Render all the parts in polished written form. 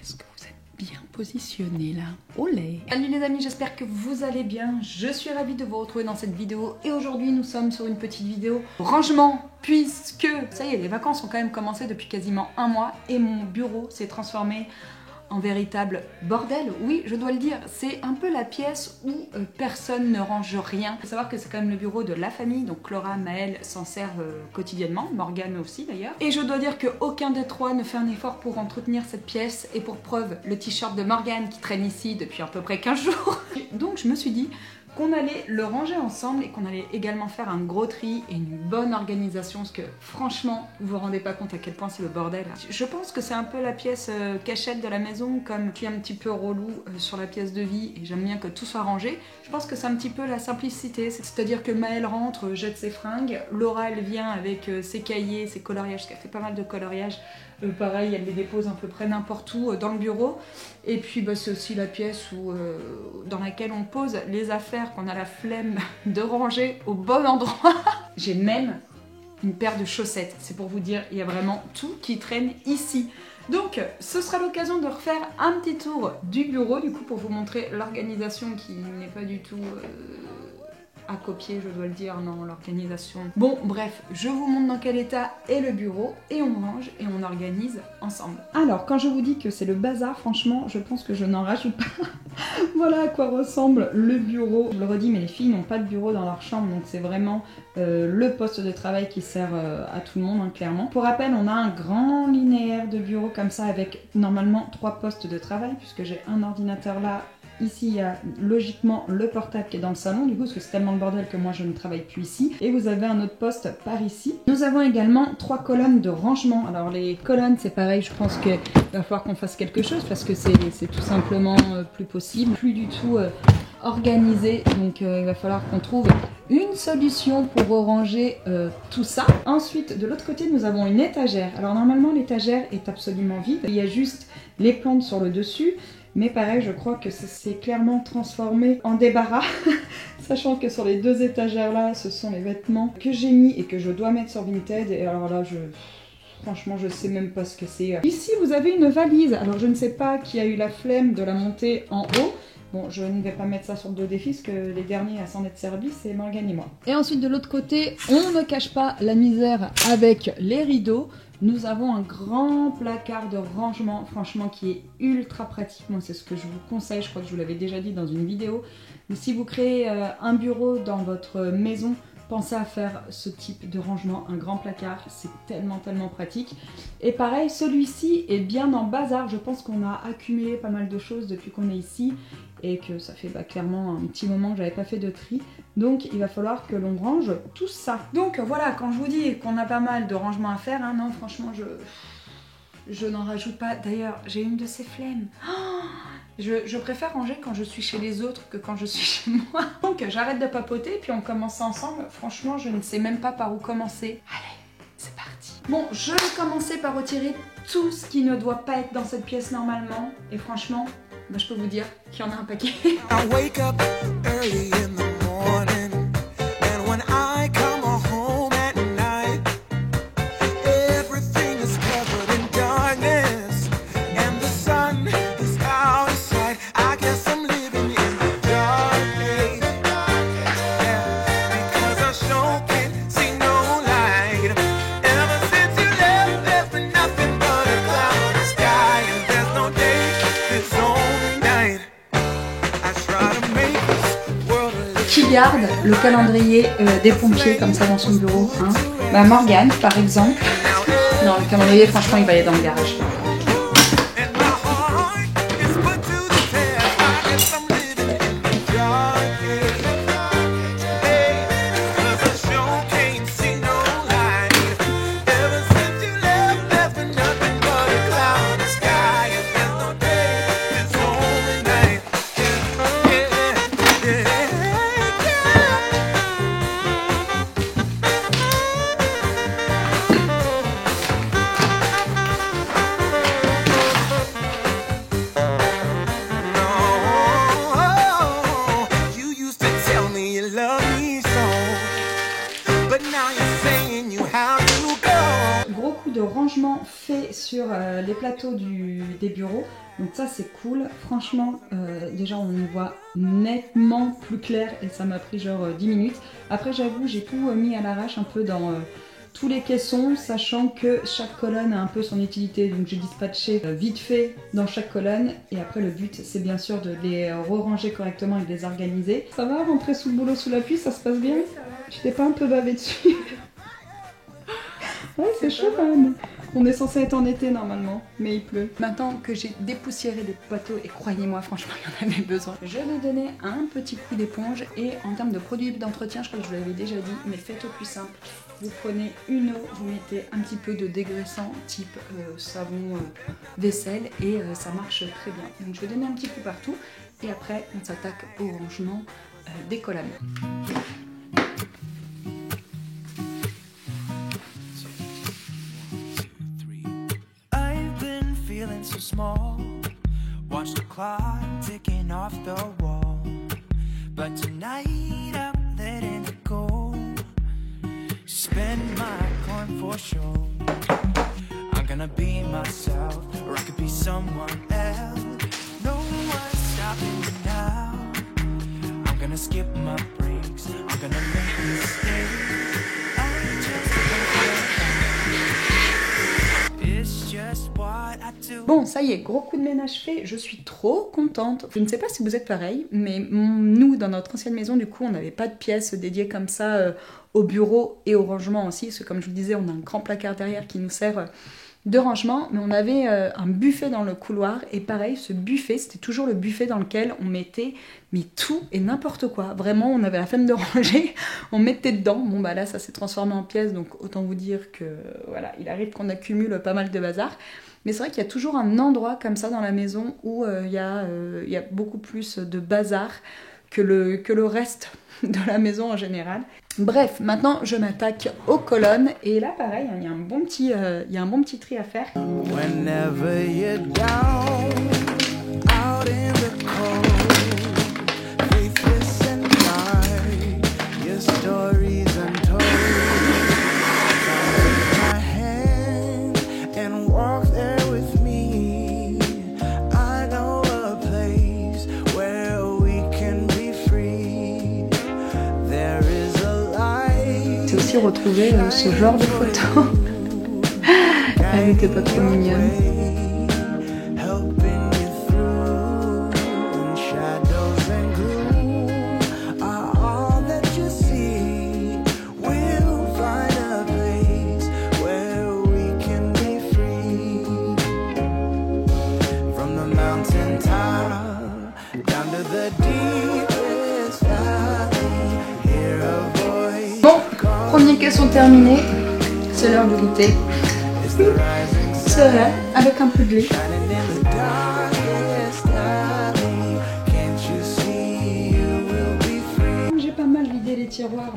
Est-ce que vous êtes bien positionné là? Olé! Salut les amis, j'espère que vous allez bien. Je suis ravie de vous retrouver dans cette vidéo et aujourd'hui nous sommes sur une petite vidéo rangement puisque ça y est, les vacances ont quand même commencé depuis quasiment un mois et mon bureau s'est transformé en véritable bordel. Oui, je dois le dire, c'est un peu la pièce où personne ne range rien. Il faut savoir que c'est quand même le bureau de la famille, donc Clara, Maëlle s'en servent quotidiennement, Morgane aussi d'ailleurs. Et je dois dire qu'aucun des trois ne fait un effort pour entretenir cette pièce, et pour preuve, le t-shirt de Morgane qui traîne ici depuis à peu près 15 jours. Donc je me suis dit qu'on allait le ranger ensemble et qu'on allait également faire un gros tri et une bonne organisation parce que franchement, vous vous rendez pas compte à quel point c'est le bordel. Je pense que c'est un peu la pièce cachette de la maison, comme je suis un petit peu relou sur la pièce de vie et j'aime bien que tout soit rangé. Je pense que c'est un petit peu la simplicité, c'est-à-dire que Maëlle rentre, jette ses fringues, Laura elle vient avec ses cahiers, ses coloriages, parce qu'elle fait pas mal de coloriages. Pareil, elle les dépose à peu près n'importe où dans le bureau. Et puis bah, c'est aussi la pièce dans laquelle on pose les affaires qu'on a la flemme de ranger au bon endroit. J'ai même une paire de chaussettes, c'est pour vous dire, il y a vraiment tout qui traîne ici. Donc ce sera l'occasion de refaire un petit tour du bureau, du coup pour vous montrer l'organisation qui n'est pas du tout... à copier, je dois le dire, non, l'organisation. Bon, bref, je vous montre dans quel état est le bureau et on range et on organise ensemble. Alors, quand je vous dis que c'est le bazar, franchement, je pense que je n'en rajoute pas. Voilà à quoi ressemble le bureau. Je le redis, mais les filles n'ont pas de bureau dans leur chambre, donc c'est vraiment le poste de travail qui sert à tout le monde, hein, clairement. Pour rappel, on a un grand linéaire de bureau comme ça avec normalement 3 postes de travail, puisque j'ai un ordinateur là. Ici, il y a logiquement le portable qui est dans le salon, du coup, parce que c'est tellement le bordel que moi je ne travaille plus ici. Et vous avez un autre poste par ici. Nous avons également 3 colonnes de rangement. Alors les colonnes, c'est pareil, je pense qu'il va falloir qu'on fasse quelque chose parce que c'est tout simplement plus possible, plus du tout organisé. Donc il va falloir qu'on trouve une solution pour ranger tout ça. Ensuite, de l'autre côté, nous avons une étagère. Alors normalement, l'étagère est absolument vide. Il y a juste les plantes sur le dessus. Mais pareil, je crois que ça s'est clairement transformé en débarras, sachant que sur les 2 étagères là, ce sont les vêtements que j'ai mis et que je dois mettre sur Vinted. Et alors là, franchement, je sais même pas ce que c'est. Ici, vous avez une valise. Alors, je ne sais pas qui a eu la flemme de la monter en haut. Bon, je ne vais pas mettre ça sur le dos des filles, parce que les derniers à s'en être servis, c'est Morgane et moi. Et ensuite, de l'autre côté, on ne cache pas la misère avec les rideaux. Nous avons un grand placard de rangement, franchement, qui est ultra pratique. Moi, c'est ce que je vous conseille. Je crois que je vous l'avais déjà dit dans une vidéo. Mais si vous créez un bureau dans votre maison, pensez à faire ce type de rangement, un grand placard, c'est tellement pratique. Et pareil, celui-ci est bien en bazar, je pense qu'on a accumulé pas mal de choses depuis qu'on est ici et que ça fait clairement un petit moment que j'avais pas fait de tri. Donc il va falloir que l'on range tout ça. Donc voilà, quand je vous dis qu'on a pas mal de rangements à faire, hein, non franchement je n'en rajoute pas. D'ailleurs, j'ai une de ces flemmes. Oh, je préfère ranger quand je suis chez les autres que quand je suis chez moi. Donc j'arrête de papoter, puis on commence ensemble. Franchement, je ne sais même pas par où commencer. Allez, c'est parti. Bon, je vais commencer par retirer tout ce qui ne doit pas être dans cette pièce normalement. Et franchement, bah, je peux vous dire qu'il y en a un paquet. Qui garde le calendrier des pompiers comme ça dans son bureau, hein? Bah Morgane par exemple. Non, le calendrier franchement il va aller dans le garage. sur les plateaux des bureaux. Donc ça c'est cool, franchement déjà on y voit nettement plus clair et ça m'a pris genre 10 minutes. Après j'avoue j'ai tout mis à l'arrache un peu dans tous les caissons, sachant que chaque colonne a un peu son utilité. Donc j'ai dispatché vite fait dans chaque colonne et après le but c'est bien sûr de les re-ranger correctement et de les organiser. Ça va, rentrer sous le boulot sous la pluie, ça se passe bien? Tu t'es pas un peu bavé dessus? Ouais c'est chaud quand même. On est censé être en été normalement, mais il pleut. Maintenant que j'ai dépoussiéré les bateaux, et croyez-moi, franchement, il y en avait besoin, je vais donner un petit coup d'éponge. Et en termes de produits d'entretien, je crois que je vous l'avais déjà dit, mais faites au plus simple. Vous prenez une eau, vous mettez un petit peu de dégraissant type savon vaisselle et ça marche très bien. Donc je vais donner un petit coup partout et après on s'attaque au rangement des colonnes. So small, watch the clock ticking off the wall. But tonight I'm letting it go. Spend my coin for sure. I'm gonna be myself, or I could be someone else. No one's stopping me now. I'm gonna skip my breaks. I'm gonna make mistakes. Bon, ça y est, gros coup de ménage fait, je suis trop contente. Je ne sais pas si vous êtes pareil, mais nous, dans notre ancienne maison, du coup, on n'avait pas de pièces dédiées comme ça au bureau et au rangement aussi, parce que comme je vous disais, on a un grand placard derrière qui nous sert de rangement, mais on avait un buffet dans le couloir, et pareil, ce buffet, c'était toujours le buffet dans lequel on mettait mais tout et n'importe quoi. Vraiment, on avait la flemme de ranger, on mettait dedans. Bon bah là, ça s'est transformé en pièces, donc autant vous dire que voilà, il arrive qu'on accumule pas mal de bazar. Mais c'est vrai qu'il y a toujours un endroit comme ça dans la maison où il y a beaucoup plus de bazar que le reste de la maison en général. Bref, maintenant je m'attaque aux colonnes et là pareil, il y a un bon petit tri à faire. Whenever you're down, out in the cold, faithless and blind, your stories untold. Take my hand and walk there with me. I know a place where we can be free. There is a light. J'ai aussi retrouvé ce genre de photo. Elle était pas trop mignonne. Bon, premiers caissons terminés, c'est l'heure du goûter. C'est vrai, avec un peu de lait. J'ai pas mal vidé les tiroirs,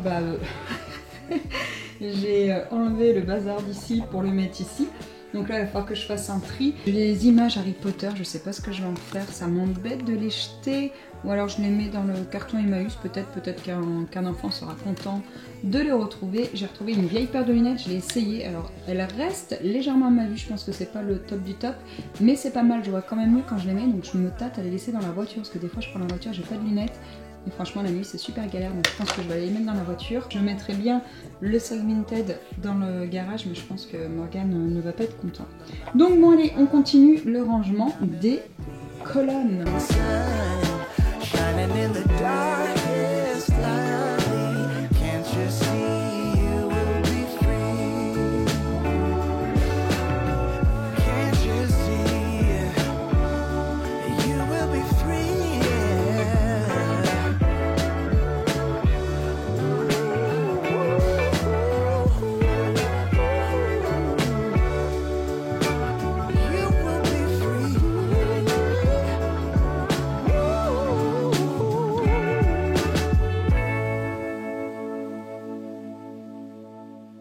j'ai enlevé le bazar d'ici pour le mettre ici. Donc là, il va falloir que je fasse un tri. J'ai les images Harry Potter, je sais pas ce que je vais en faire, ça m'embête de les jeter. Ou alors je les mets dans le carton Emmaüs, peut-être qu'un enfant sera content de les retrouver. J'ai retrouvé une vieille paire de lunettes, je l'ai essayée. Alors elle reste légèrement à ma vue, je pense que c'est pas le top du top, mais c'est pas mal, je vois quand même mieux quand je les mets. Donc je me tâte à les laisser dans la voiture, parce que des fois je prends la voiture, j'ai pas de lunettes. Et franchement la nuit c'est super galère, donc je pense que je vais aller les mettre dans la voiture. Je mettrai bien le Segmented dans le garage, mais je pense que Morgane ne va pas être content. Donc bon allez, on continue le rangement des colonnes.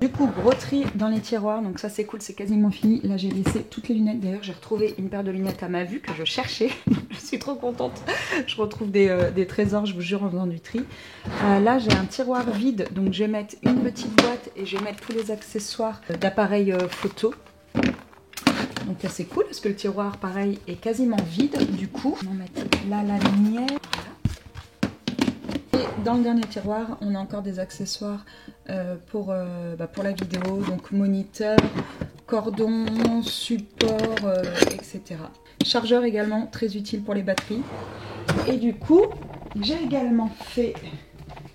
Du coup, gros tri dans les tiroirs, donc ça c'est cool, c'est quasiment fini. Là j'ai laissé toutes les lunettes, d'ailleurs j'ai retrouvé une paire de lunettes à ma vue que je cherchais. Je suis trop contente, je retrouve des trésors, je vous jure, en faisant du tri. Là j'ai un tiroir vide, donc je vais mettre une petite boîte et je vais mettre tous les accessoires d'appareils photo. Donc là c'est cool parce que le tiroir pareil est quasiment vide du coup. On va mettre là la lumière. Et dans le dernier tiroir on a encore des accessoires pour la vidéo. Donc moniteur, cordon, support, etc. Chargeur également très utile pour les batteries. Et du coup j'ai également fait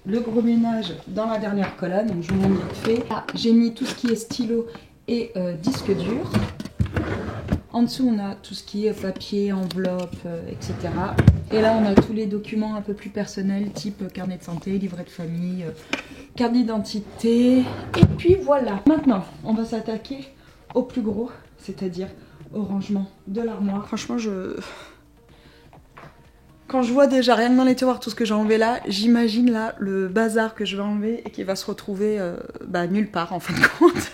le gros ménage dans la dernière colonne. Donc je vous montre vite fait. Là j'ai mis tout ce qui est stylo et disque dur. En dessous on a tout ce qui est papier, enveloppe, etc. Et là on a tous les documents un peu plus personnels type carnet de santé, livret de famille, carte d'identité. Et puis voilà. Maintenant on va s'attaquer au plus gros, c'est-à-dire au rangement de l'armoire. Franchement quand je vois déjà rien que dans les tiroirs tout ce que j'ai enlevé là, j'imagine là le bazar que je vais enlever et qui va se retrouver nulle part en fin de compte.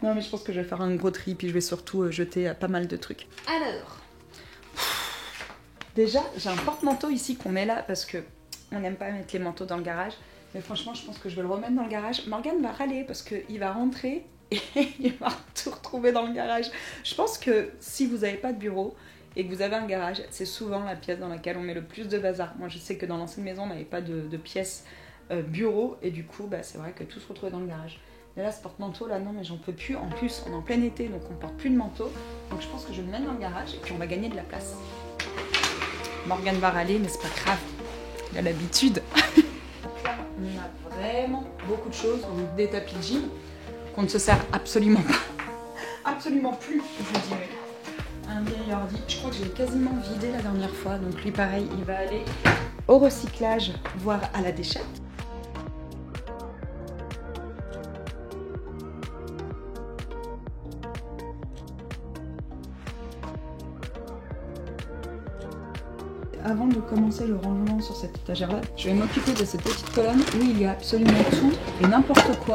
Non mais je pense que je vais faire un gros tri puis je vais surtout jeter pas mal de trucs. Alors, déjà j'ai un porte-manteau ici qu'on met là parce que on n'aime pas mettre les manteaux dans le garage. Mais franchement je pense que je vais le remettre dans le garage. Morgane va râler parce qu'il va rentrer et il va tout retrouver dans le garage. Je pense que si vous n'avez pas de bureau et que vous avez un garage, c'est souvent la pièce dans laquelle on met le plus de bazar. Moi je sais que dans l'ancienne maison on n'avait pas de pièce bureau et du coup c'est vrai que tout se retrouvait dans le garage. Mais là ce porte-manteau là non mais j'en peux plus, en plus on est en plein été donc on porte plus de manteau. Donc je pense que je vais le mettre dans le garage et puis on va gagner de la place. Morgane va râler mais c'est pas grave, il a l'habitude. On a vraiment beaucoup de choses, donc des tapis de gym qu'on ne se sert absolument pas. Absolument plus je dirais. Un vieil ordi, je crois que je l'ai quasiment vidé la dernière fois donc lui pareil il va aller au recyclage voire à la déchette. Avant de commencer le rangement sur cette étagère là, je vais m'occuper de cette petite colonne où il y a absolument tout et n'importe quoi.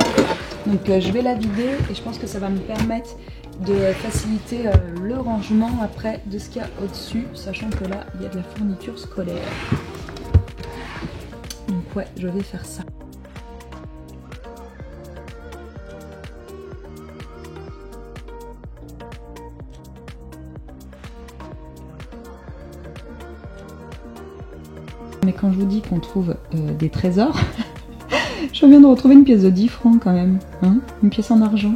Donc je vais la vider et je pense que ça va me permettre de faciliter le rangement après de ce qu'il y a au-dessus, sachant que là il y a de la fourniture scolaire. Donc ouais, je vais faire ça. Mais quand je vous dis qu'on trouve des trésors, je viens de retrouver une pièce de 10 francs quand même, hein, une pièce en argent.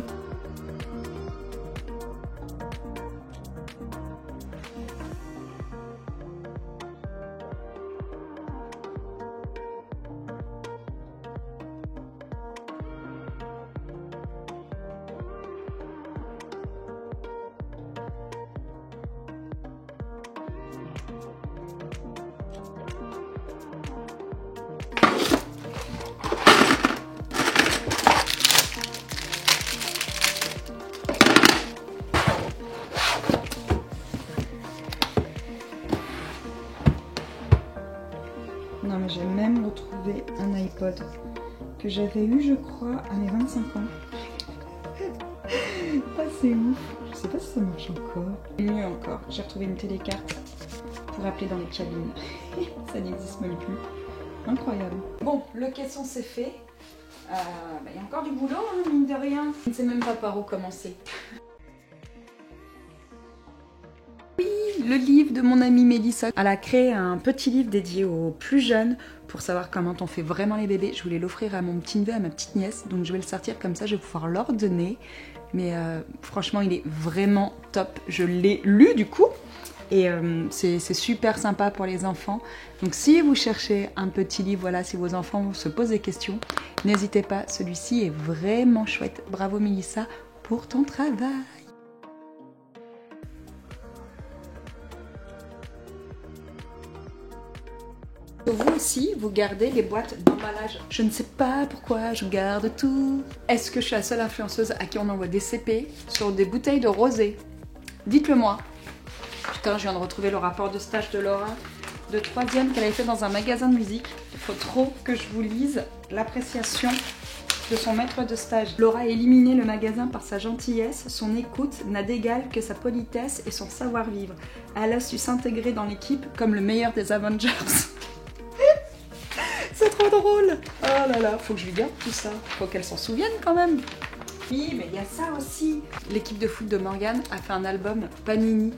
Non mais j'ai même retrouvé un iPod que j'avais eu je crois à mes 25 ans. Ah c'est ouf. Je sais pas si ça marche encore. Mieux encore, j'ai retrouvé une télécarte pour appeler dans les cabines. Ça n'existe même plus. Incroyable. Bon, le caisson c'est fait. Y a encore du boulot, hein, mine de rien. Je ne sais même pas par où commencer. Le livre de mon amie Mélissa. Elle a créé un petit livre dédié aux plus jeunes pour savoir comment on fait vraiment les bébés. Je voulais l'offrir à mon petit neveu, à ma petite nièce, donc je vais le sortir comme ça, je vais pouvoir leur donner. Mais franchement, il est vraiment top. Je l'ai lu du coup et c'est super sympa pour les enfants. Donc si vous cherchez un petit livre, voilà, si vos enfants se posent des questions, n'hésitez pas, celui-ci est vraiment chouette. Bravo Mélissa pour ton travail. Vous aussi, vous gardez les boîtes d'emballage. Je ne sais pas pourquoi je garde tout. Est-ce que je suis la seule influenceuse à qui on envoie des CP sur des bouteilles de rosé? Dites-le moi. Putain, je viens de retrouver le rapport de stage de Laura de 3e qu'elle avait fait dans un magasin de musique. Il faut trop que je vous lise l'appréciation de son maître de stage. Laura a éliminé le magasin par sa gentillesse, son écoute n'a d'égal que sa politesse et son savoir-vivre. Elle a su s'intégrer dans l'équipe comme le meilleur des Avengers. C'est trop drôle. Oh là là, faut que je lui garde tout ça. Faut qu'elle s'en souvienne quand même. Oui, mais il y a ça aussi. L'équipe de foot de Morgane a fait un album Panini.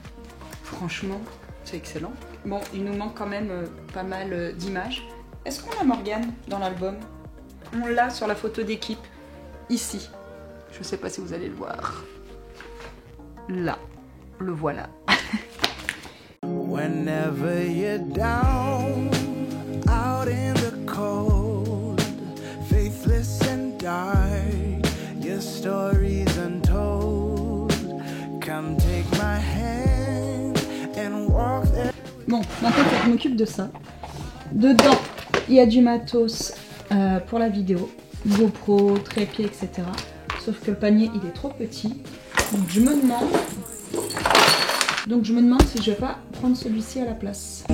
Franchement, c'est excellent. Bon, il nous manque quand même pas mal d'images. Est-ce qu'on a Morgane dans l'album? On l'a sur la photo d'équipe, ici. Je sais pas si vous allez le voir. Là, le voilà. Whenever you're down, out in the cold, faithless and dark, your story's untold. Come take my hand and walk there. Bon, maintenant je m'occupe de ça. Dedans, il y a du matos pour la vidéo, GoPro, trépied, etc. Sauf que le panier, il est trop petit. Donc je me demande si je vais pas prendre celui-ci à la place.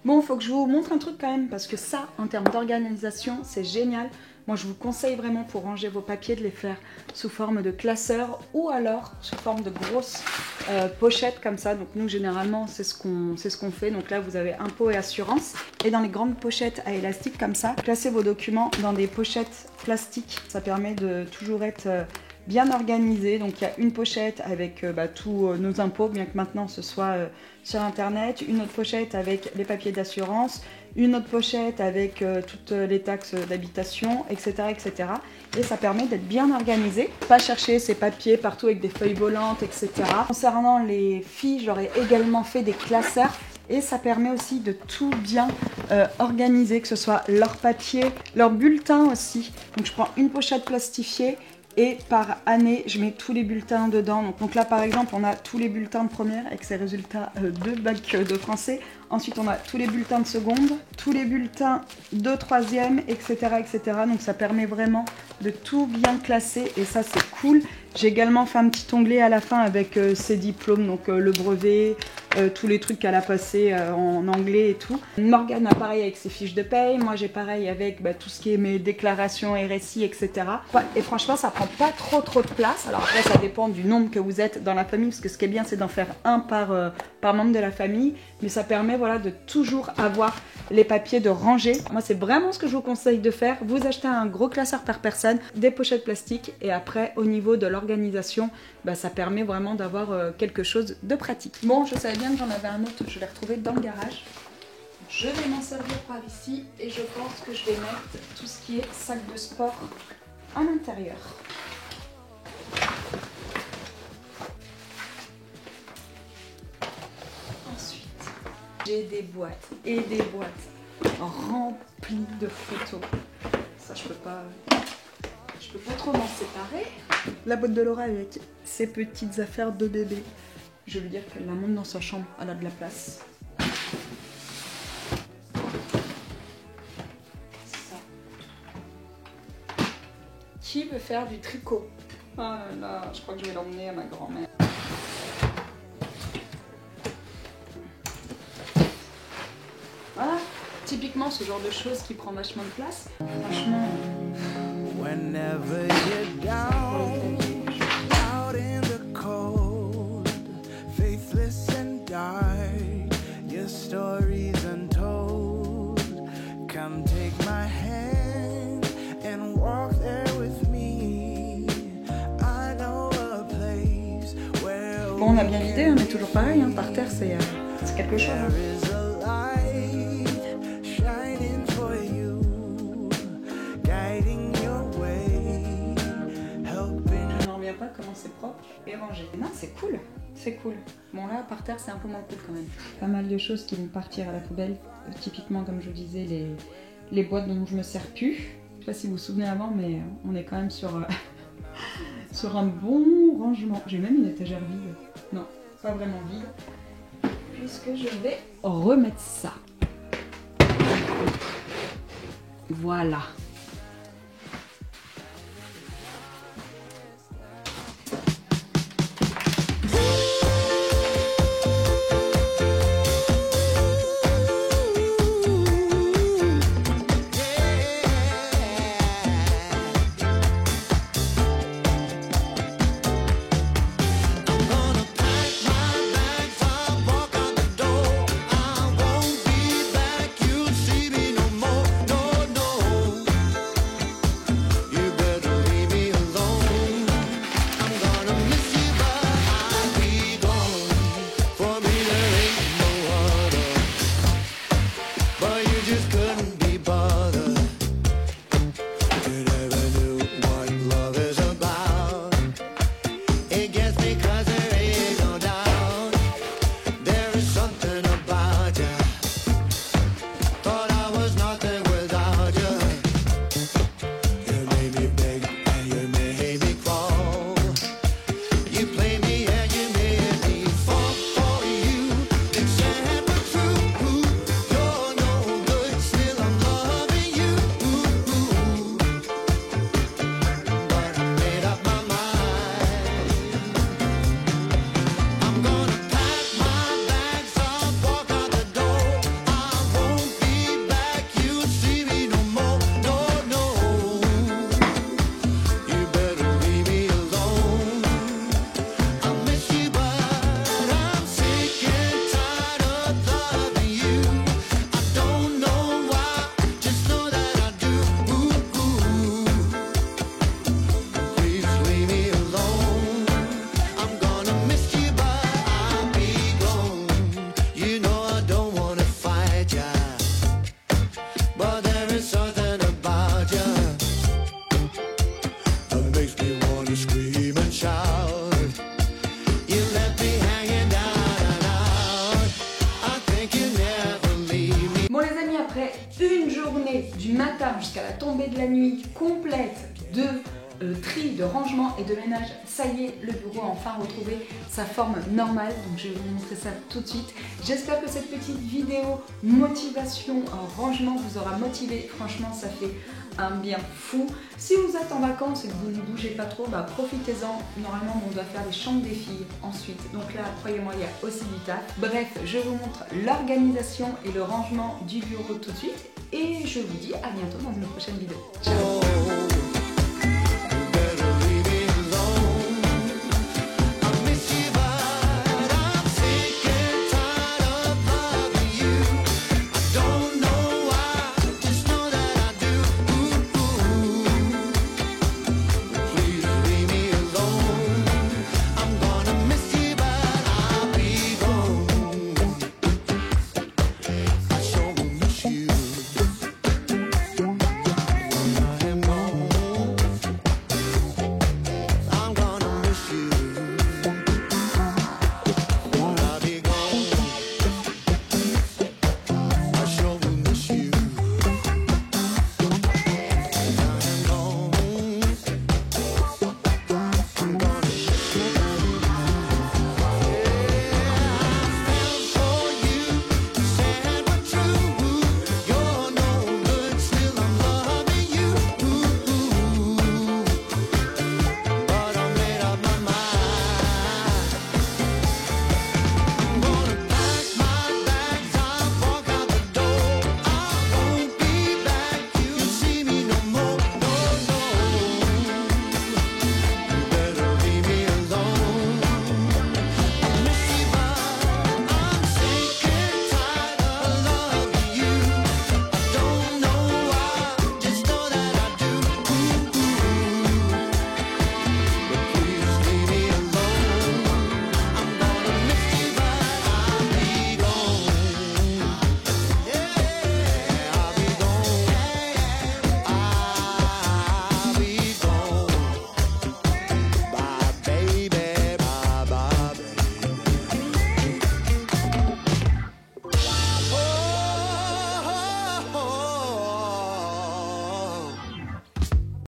Bon, faut que je vous montre un truc quand même, parce que ça, en termes d'organisation, c'est génial. Moi, je vous conseille vraiment pour ranger vos papiers de les faire sous forme de classeur ou alors sous forme de grosses pochettes comme ça. Donc nous, généralement, c'est ce qu'on fait. Donc là, vous avez impôts et assurance. Et dans les grandes pochettes à élastique comme ça, classez vos documents dans des pochettes plastiques. Ça permet de toujours être bien organisé. Donc il y a une pochette avec tous nos impôts, bien que maintenant ce soit sur internet, une autre pochette avec les papiers d'assurance, une autre pochette avec toutes les taxes d'habitation, etc., etc. Et ça permet d'être bien organisé, pas chercher ces papiers partout avec des feuilles volantes, etc. Concernant les filles, j'aurais également fait des classeurs. Et ça permet aussi de tout bien organiser, que ce soit leurs papiers, leurs bulletins aussi. Donc je prends une pochette plastifiée et par année, je mets tous les bulletins dedans. Donc là, par exemple, on a tous les bulletins de première avec ses résultats de bac de français. Ensuite, on a tous les bulletins de seconde, tous les bulletins de troisième, etc., etc. Donc ça permet vraiment de tout bien classer et ça, c'est cool. J'ai également fait un petit onglet à la fin avec ses diplômes, donc le brevet, tous les trucs qu'elle a passé en anglais et tout. Morgane a pareil avec ses fiches de paye, moi j'ai pareil avec tout ce qui est mes déclarations, RSI, etc. Et franchement, ça prend pas trop de place. Alors après, ça dépend du nombre que vous êtes dans la famille, parce que ce qui est bien, c'est d'en faire un par membre de la famille. Mais ça permet voilà, de toujours avoir les papiers, de ranger. Moi, c'est vraiment ce que je vous conseille de faire. Vous achetez un gros classeur par personne, des pochettes plastiques, et après, au niveau de l'organisation, ça permet vraiment d'avoir quelque chose de pratique. Bon, je savais bien que j'en avais un autre, je l'ai retrouvé dans le garage. Je vais m'en servir par ici, et je pense que je vais mettre tout ce qui est sac de sport à l'intérieur. Ensuite, j'ai des boîtes et des boîtes remplies de photos. Ça, je peux pas trop m'en séparer. La boîte de Laura avec ses petites affaires de bébé. Je veux dire qu'elle la monte dans sa chambre, elle a de la place. Ça. Qui veut faire du tricot? Ah là là, je crois que je vais l'emmener à ma grand-mère. Voilà, typiquement ce genre de choses qui prend vachement de place. Franchement. Whenever you're down, out in the cold, faithless and dark, your story's untold. Come take my hand and walk there with me. I know a place where. Bon, on a bien vidé, mais toujours pareil, hein, par terre c'est quelque chose. Hein. Comment c'est propre et rangé. Non, c'est cool, c'est cool. Bon là, par terre, c'est un peu moins cool quand même. Pas mal de choses qui vont partir à la poubelle. Typiquement, comme je vous disais, les boîtes dont je me sers plus. Je sais pas si vous vous souvenez avant, mais on est quand même sur, sur un bon rangement. J'ai même une étagère vide. Non, pas vraiment vide. Puisque je vais remettre ça. Voilà. matin jusqu'à la tombée de la nuit complète de tri, de rangement et de ménage, ça y est, le bureau a enfin retrouvé sa forme normale. Donc je vais vous montrer ça tout de suite. J'espère que cette petite vidéo motivation rangement vous aura motivé. Franchement, ça fait un bien fou. Si vous êtes en vacances et que vous ne bougez pas trop, bah, profitez-en. Normalement, on doit faire les chambres des filles ensuite. Donc là, croyez-moi, il y a aussi du taf. Bref, je vous montre l'organisation et le rangement du bureau tout de suite. Et je vous dis à bientôt dans une prochaine vidéo. Ciao.